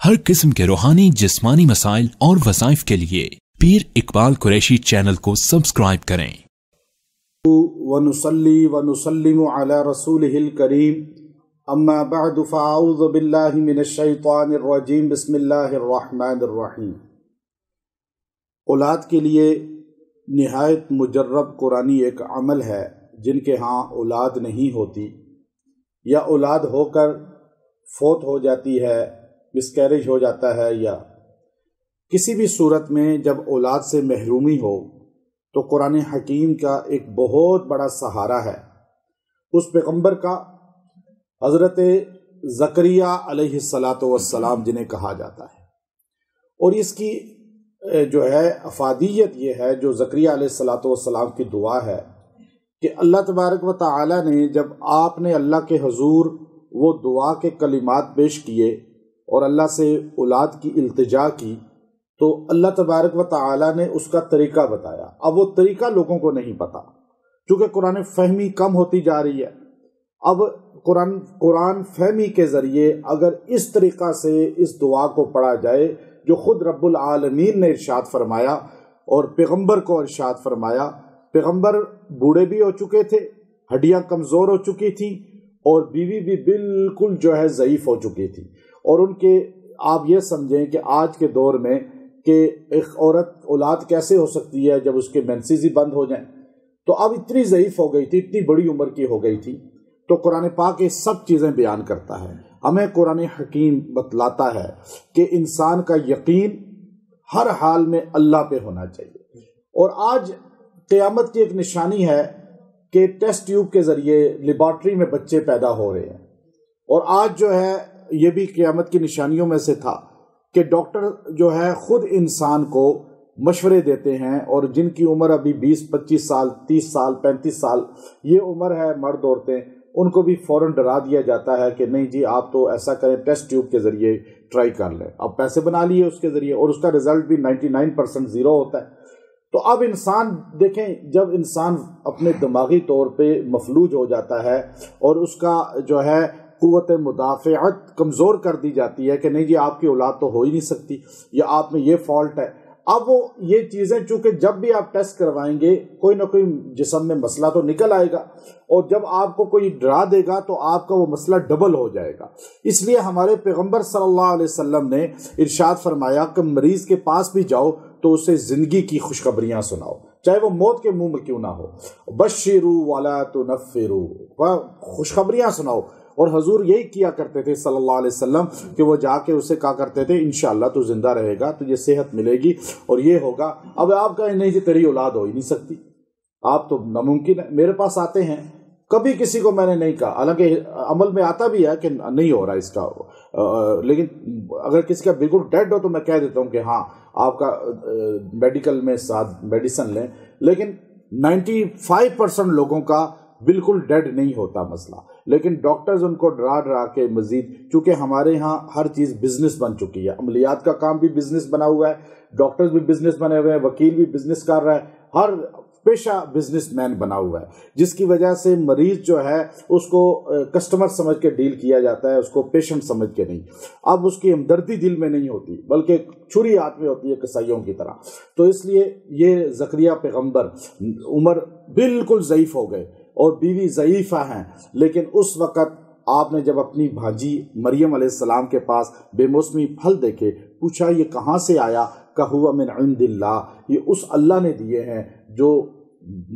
ہر قسم کے روحانی جسمانی مسائل اور وظائف کے لیے پیر اقبال قریشی چینل کو سبسکرائب کریں۔ ونصلي ونسلم على رسوله الكريم اما بعد فاعوذ بالله من الشیطان الرجیم بسم اللہ الرحمن الرحیم۔ اولاد کے لیے نہایت مجرب قرآنی ایک عمل ہے جن کے ہاں اولاد نہیں ہوتی یا اولاد ہو کر فوت ہو جاتی ہے، مسکیریج ہو جاتا ہے، یا کسی بھی صورت میں جب اولاد سے محرومی ہو تو قرآن حکیم کا ایک بہت بڑا سہارا ہے اس پیغمبر کا، حضرت زکریا علیہ السلام جنہیں کہا جاتا ہے۔ اور اس کی جو ہے افادیت یہ ہے، جو زکریا علیہ السلام کی دعا ہے کہ اللہ تبارک و تعالی نے جب آپ نے اللہ کے حضور وہ دعا کے کلمات پیش کیے اور اللہ سے اولاد کی التجا کی تو اللہ تبارک و تعالی نے اس کا طریقہ بتایا۔ اب وہ طریقہ لوگوں کو نہیں پتا، چونکہ قرآن فہمی کم ہوتی جا رہی ہے۔ اب قرآن فہمی کے ذریعے اگر اس طریقہ سے اس دعا کو پڑھا جائے جو خود رب العالمین نے ارشاد فرمایا اور پیغمبر کو ارشاد فرمایا۔ پیغمبر بوڑھے بھی ہو چکے تھے، ہڈیاں کمزور ہو چکی تھیں، اور بیوی بھی بالکل جو ہے ضعیف ہو چکی تھی، اور ان کے آپ یہ سمجھیں کہ آج کے دور میں کہ ایک عورت اولاد کیسے ہو سکتی ہے جب اس کے مینسز ہی بند ہو جائیں، تو اب اتنی ضعیف ہو گئی تھی، اتنی بڑی عمر کی ہو گئی تھی۔ تو قرآن پاک یہ سب چیزیں بیان کرتا ہے، ہمیں قرآن حکیم بتلاتا ہے کہ انسان کا یقین ہر حال میں اللہ پہ ہونا چاہیے۔ اور آج قیامت کی ایک نشانی ہے کہ ٹیسٹ ٹیوب کے ذریعے لیبارٹری میں بچے پیدا ہو رہے ہیں، اور آج جو ہے یہ بھی قیامت کی نشانیوں میں سے تھا کہ ڈاکٹر جو ہے خود انسان کو مشورے دیتے ہیں، اور جن کی عمر ابھی 20-25 سال 30 سال 35 سال یہ عمر ہے، مرد عورتیں، ان کو بھی فوراً ڈرا دیا جاتا ہے کہ نہیں جی آپ تو ایسا کریں، ٹیسٹ ٹیوب کے ذریعے ٹرائی کر لیں۔ اب پیسے بنا لیے اس کے ذریعے، اور اس کا رزلٹ بھی 99% زیرو ہوتا ہے۔ تو اب انسان دیکھیں، جب انسان اپنے دماغی طور پہ مفلوج ہو جاتا ہے اور اس کا جو ہے قوت مدافعت کمزور کر دی جاتی ہے کہ نہیں جی آپ کی اولاد تو ہو ہی نہیں سکتی، یا آپ میں یہ فالٹ ہے، اب وہ یہ چیزیں چونکہ جب بھی آپ ٹیسٹ کروائیں گے کوئی نہ کوئی جسم میں مسئلہ تو نکل آئے گا، اور جب آپ کو کوئی ڈرا دے گا تو آپ کا وہ مسئلہ ڈبل ہو جائے گا۔ اس لیے ہمارے پیغمبر صلی اللہ علیہ وسلم نے ارشاد فرمایا کہ مریض کے پاس بھی جاؤ تو اسے زندگی کی خوشخبریاں سناؤ، چاہے وہ موت کے منہ میں کیوں نہ ہو۔ بشروا ولا تنفروا، خوشخبریاں سناؤ۔ اور حضور یہی کیا کرتے تھے صلی اللہ علیہ وسلم کہ وہ جا کے اسے کہا کرتے تھے انشاءاللہ تو زندہ رہے گا، تجھے صحت ملے گی اور یہ ہوگا۔ اب آپ کہیں نہیں جی تیری اولاد ہو ہی نہیں سکتی، آپ تو ناممکن ہے۔ میرے پاس آتے ہیں، کبھی کسی کو میں نے نہیں کہا، حالانکہ عمل میں آتا بھی ہے کہ نہیں ہو رہا اس کا، لیکن اگر کسی کا بالکل ڈیڈ ہو تو میں کہہ دیتا ہوں کہ ہاں آپ کا میڈیکل میں ساتھ میڈیسن لیں، لیکن 95% لوگوں کا بالکل ڈیڈ نہیں ہوتا مسئلہ، لیکن ڈاکٹرز ان کو ڈرا کے مزید، چونکہ ہمارے ہاں ہر چیز بزنس بن چکی ہے، عملیات کا کام بھی بزنس بنا ہوا ہے، ڈاکٹرز بھی بزنس بنے ہوئے ہیں، وکیل بھی بزنس کر رہا ہے، ہر پیشہ بزنس مین بنا ہوا ہے، جس کی وجہ سے مریض جو ہے اس کو کسٹمر سمجھ کے ڈیل کیا جاتا ہے، اس کو پیشنٹ سمجھ کے نہیں۔ اب اس کی ہمدردی دل میں نہیں ہوتی بلکہ چھری ہاتھ میں ہوتی ہے کسائیوں کی طرح۔ تو اس لیے یہ زکریا پیغمبر عمر بالکل ضعیف ہو گئے اور بیوی ضعیفہ ہیں، لیکن اس وقت آپ نے جب اپنی بھانجی مریم علیہ السلام کے پاس بے موسمی پھل دیکھے، پوچھا یہ کہاں سے آیا؟ کہ ہوا من عند اللہ، یہ اس اللہ نے دیے ہیں جو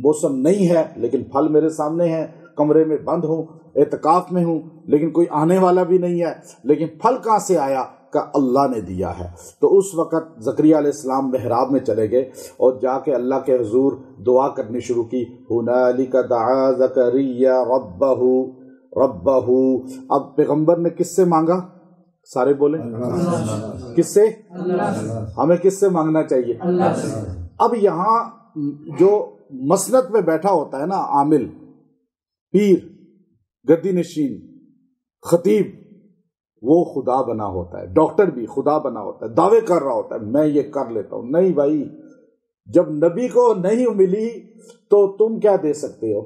موسم نہیں ہے لیکن پھل میرے سامنے ہیں، کمرے میں بند ہوں، اعتکاف میں ہوں، لیکن کوئی آنے والا بھی نہیں ہے، لیکن پھل کہاں سے آیا؟ کہ اللہ نے دیا ہے۔ تو اس وقت زکریا علیہ السلام محراب میں چلے گئے اور جا کے اللہ کے حضور دعا کرنی شروع کی، ہنالک دعا زکریا ربہ۔ اب پیغمبر نے کس سے مانگا؟ سارے بولیں کس سے؟ ہمیں کس سے مانگنا چاہیے؟ اب یہاں جو مسند میں بیٹھا ہوتا ہے نا، عامل، پیر، گدی نشین، خطیب، وہ خدا بنا ہوتا ہے، ڈاکٹر بھی خدا بنا ہوتا ہے، دعوے کر رہا ہوتا ہے میں یہ کر لیتا ہوں۔ نہیں بھائی، جب نبی کو نہیں ملی تو تم کیا دے سکتے ہو؟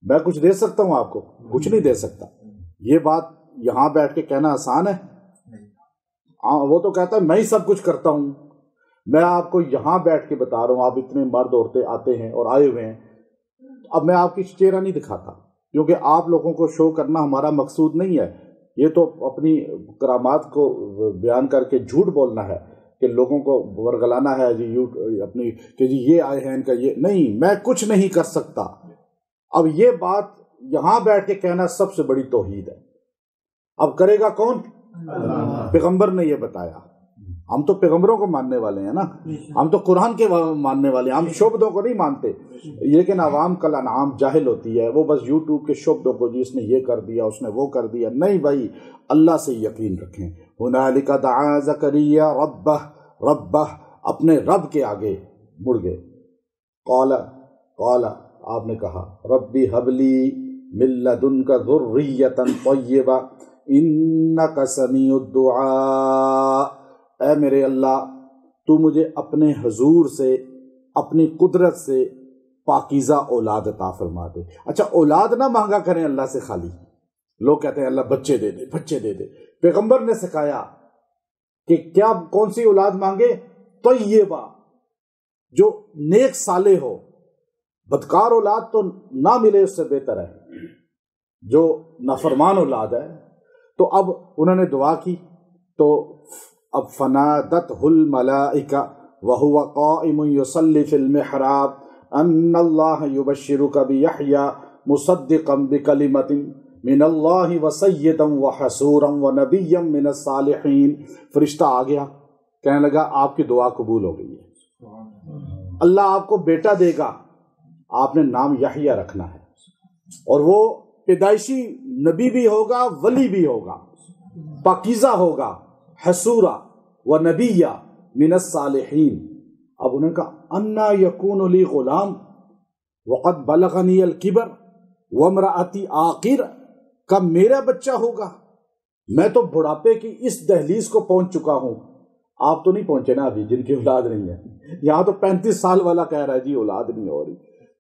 میں کچھ دے سکتا ہوں آپ کو؟ کچھ نہیں دے سکتا۔ یہ بات یہاں بیٹھ کے کہنا آسان ہے؟ وہ تو کہتا ہے میں ہی سب کچھ کرتا ہوں. میں آپ کو یہاں بیٹھ کے بتا رہا ہوں, آپ اتنے مرد عورتیں آتے ہیں اور آئے ہوئے ہیں, اب میں آپ کی چہرہ نہیں دکھاتا کیونکہ آپ لوگوں کو شو کرنا ہمارا مقصود نہیں ہے. یہ تو اپنی کرامات کو بیان کر کے جھوٹ بولنا ہے کہ لوگوں کو ورگلانا ہے جی اپنی کہ جی یہ آئے ہیں ان کا یہ نہیں, میں کچھ نہیں کر سکتا. اب یہ بات یہاں بیٹھ کے کہنا سب سے بڑی توحید ہے. اب کرے گا کون؟ پیغمبر نے یہ بتایا. ہم تو پیغمبروں کو ماننے والے ہیں نا, ہم تو قرآن کے ماننے والے ہیں, ہم شعبدوں کو نہیں مانتے. لیکن عوام کل انعام جاہل ہوتی ہے, وہ بس یوٹیوب کے شعبدوں کو جی اس نے یہ کر دیا اس نے وہ کر دیا. نہیں بھائی, اللہ سے یقین رکھیں. ہنالک دعا زکریا ربہ ربہ, اپنے رب کے آگے مڑ گئے. قال آپ نے کہا ربی حبلی من لدنک ذریۃ طیبہ انک سمیع الدعاء. اے میرے اللہ, تو مجھے اپنے حضور سے اپنی قدرت سے پاکیزہ اولاد عطا فرما دے. اچھا, اولاد نہ مانگا کریں اللہ سے خالی. لوگ کہتے ہیں اللہ بچے دے دے بچے دے دے. پیغمبر نے سکھایا کہ کیا کون سی اولاد مانگے؟ طیبہ, جو نیک صالح ہو. بدکار اولاد تو نہ ملے اس سے بہتر ہے جو نافرمان اولاد ہے. تو اب انہوں نے دعا کی تو اب فنادتہ الملائکہ وہو قائم یصلی فی المحراب ان اللہ یبشرک بیحییٰ مصدقا بکلمۃ من اللہ وسیدا وحسورا ونبیا من الصالحین. فرشتہ آ گیا, کہنے لگا آپ کی دعا قبول ہو گئی ہے, اللہ آپ کو بیٹا دے گا, آپ نے نام یحییٰ رکھنا ہے, اور وہ پیدائشی نبی بھی ہوگا ولی بھی ہوگا, پاکیزہ ہوگا, حسورا و نبیہ من الصالحین. اب انہوں نے کہا انا یکون لی غلام وقد بلغنی الکبر وامرأتی عاقر, کب میرا بچہ ہوگا؟ میں تو بڑھاپے کی اس دہلیز کو پہنچ چکا ہوں. آپ تو نہیں پہنچے نا ابھی, جن کی اولاد نہیں ہے. یہاں تو 35 سال والا کہہ رہا ہے جی اولاد نہیں ہو رہی,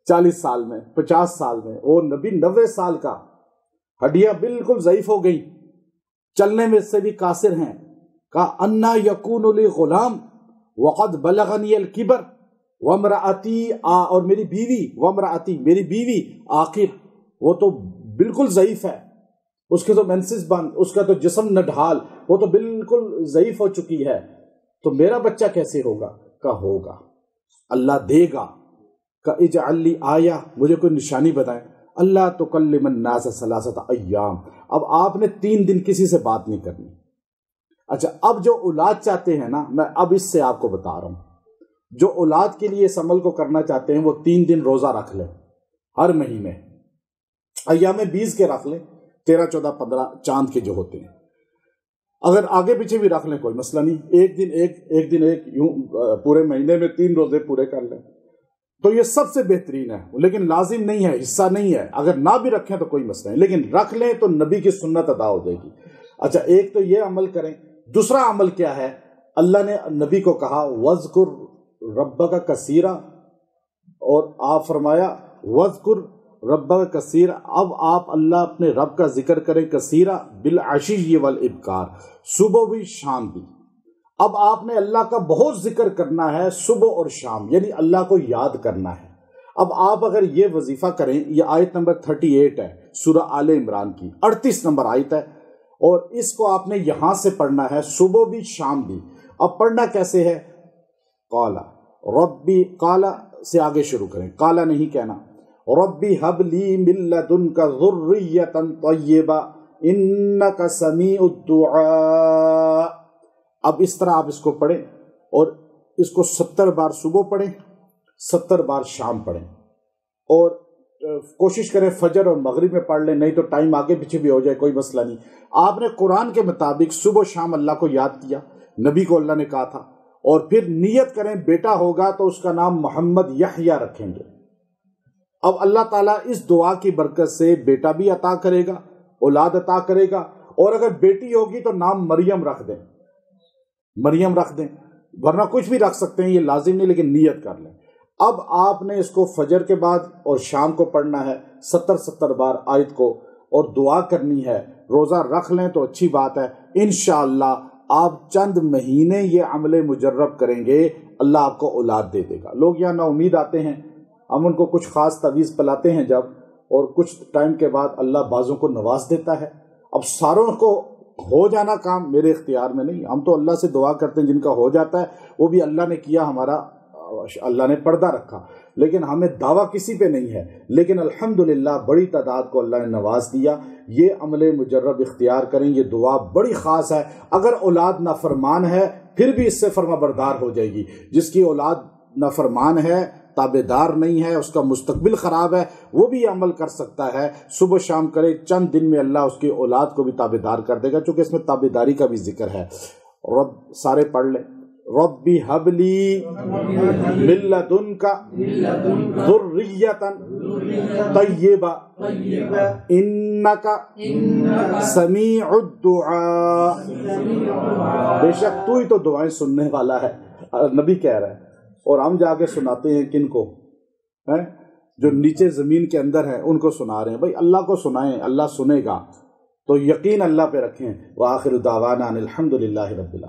40 سال میں 50 سال میں. وہ نبی 90 سال کا, ہڈیاں بالکل ضعیف ہو گئی, چلنے میں سے بھی قاصر ہیں. کہا انا یکون لی غلام وقد بلغنی الکبر وامرأتی, اور میری بیوی, وامرأتی میری بیوی, آخر وہ تو بالکل ضعیف ہے, اس کے تو مینسز بند, اس کا تو جسم نڈھال, وہ تو بالکل ضعیف ہو چکی ہے, تو میرا بچہ کیسے ہوگا؟ کہا ہوگا, اللہ دے گا. کہا اجعل لی آیہ, مجھے کوئی نشانی بتائیں. اللہ تکلم الناس ثلاثۃ ایام, اب آپ نے 3 دن کسی سے بات نہیں کرنی. اچھا, اب جو اولاد چاہتے ہیں نا, میں اب اس سے آپ کو بتا رہا ہوں, جو اولاد کے لیے اس عمل کو کرنا چاہتے ہیں وہ 3 دن روزہ رکھ لیں ہر مہینے, ایام 20 کے رکھ لیں, 13 14 15 چاند کے جو ہوتے ہیں. اگر آگے پیچھے بھی رکھ لیں کوئی مسئلہ نہیں, ایک دن ایک یوں پورے مہینے میں 3 روزے پورے کر لیں تو یہ سب سے بہترین ہے. لیکن لازم نہیں ہے, حصہ نہیں ہے, اگر نہ بھی رکھیں تو کوئی مسئلہ نہیں, لیکن رکھ لیں تو نبی کی سنت ادا ہو جائے گی. اچھا, ایک تو یہ عمل کریں. دوسرا عمل کیا ہے؟ اللہ نے نبی کو کہا وذکر ربک کثیرا, اور آپ فرمایا وذکر ربک کثیرا. اب آپ اللہ اپنے رب کا ذکر کریں کثیرا بالعشی والابکار, صبح بھی شام بھی. اب آپ نے اللہ کا بہت ذکر کرنا ہے صبح اور شام, یعنی اللہ کو یاد کرنا ہے. اب آپ اگر یہ وظیفہ کریں, یہ آیت نمبر 38 ہے سورہ آل عمران کی, 38 نمبر آیت ہے, اور اس کو آپ نے یہاں سے پڑھنا ہے صبح بھی شام بھی. اب پڑھنا کیسے ہے؟ قالا ربی, قالا سے آگے شروع کریں, قالا نہیں کہنا. ربی حب لی من لدنک ذریۃ طیبہ انک سمیع الدعاء. اب اس طرح آپ اس کو پڑھیں, اور اس کو 70 بار صبح پڑھیں, 70 بار شام پڑھیں, اور کوشش کریں فجر اور مغرب میں پڑھ لیں, نہیں تو ٹائم آگے پیچھے بھی ہو جائے کوئی مسئلہ نہیں. آپ نے قرآن کے مطابق صبح و شام اللہ کو یاد کیا, نبی کو اللہ نے کہا تھا, اور پھر نیت کریں بیٹا ہوگا تو اس کا نام محمد یحییٰ رکھیں گے. اب اللہ تعالیٰ اس دعا کی برکت سے بیٹا بھی عطا کرے گا, اولاد عطا کرے گا, اور اگر بیٹی ہوگی تو نام مریم رکھ دیں, مریم رکھ دیں, ورنہ کچھ بھی رکھ سکتے ہیں, یہ لازم نہیں, لیکن نیت کر لیں. اب آپ نے اس کو فجر کے بعد اور شام کو پڑھنا ہے 70 بار آیت کو, اور دعا کرنی ہے. روزہ رکھ لیں تو اچھی بات ہے, انشاءاللہ آپ چند مہینے یہ عمل مجرب کریں گے، اللہ آپ کو اولاد دے دے گا۔ لوگ یہاں نا امید آتے ہیں، ہم ان کو کچھ خاص تعویذ پلاتے ہیں جب، اور کچھ ٹائم کے بعد اللہ بعضوں کو نواز دیتا ہے۔ اب ساروں کو ہو جانا کام میرے اختیار میں نہیں، ہم تو اللہ سے دعا کرتے ہیں، جن کا ہو جاتا ہے وہ بھی اللہ نے کیا، ہمارا اللہ نے پردہ رکھا، لیکن ہمیں دعویٰ کسی پہ نہیں ہے۔ لیکن الحمدللہ بڑی تعداد کو اللہ نے نواز دیا۔ یہ عمل مجرب اختیار کریں، یہ دعا بڑی خاص ہے۔ اگر اولاد نافرمان ہے پھر بھی اس سے فرما بردار ہو جائے گی۔ جس کی اولاد نافرمان ہے، تابع دار نہیں ہے، اس کا مستقبل خراب ہے، وہ بھی یہ عمل کر سکتا ہے، صبح شام کرے، چند دن میں اللہ اس کی اولاد کو بھی تابع دار کر دے گا، چونکہ اس میں تابع داری کا بھی ذکر ہے۔ رب سارے پڑھ لیں، ربی حب لی من لدنک ذریۃ طیبہ انک سمیع الدعاء۔ بے شک تو ہی تو دعائیں سننے والا ہے، نبی کہہ رہا ہے، اور ہم جا کے سناتے ہیں کن کو؟ جو نیچے زمین کے اندر ہیں ان کو سنا رہے ہیں۔ بھائی اللہ کو سنائیں، اللہ سنے گا، تو یقین اللہ پہ رکھیں۔ وآخر دعوانا ان الحمد للہ رب العالمین۔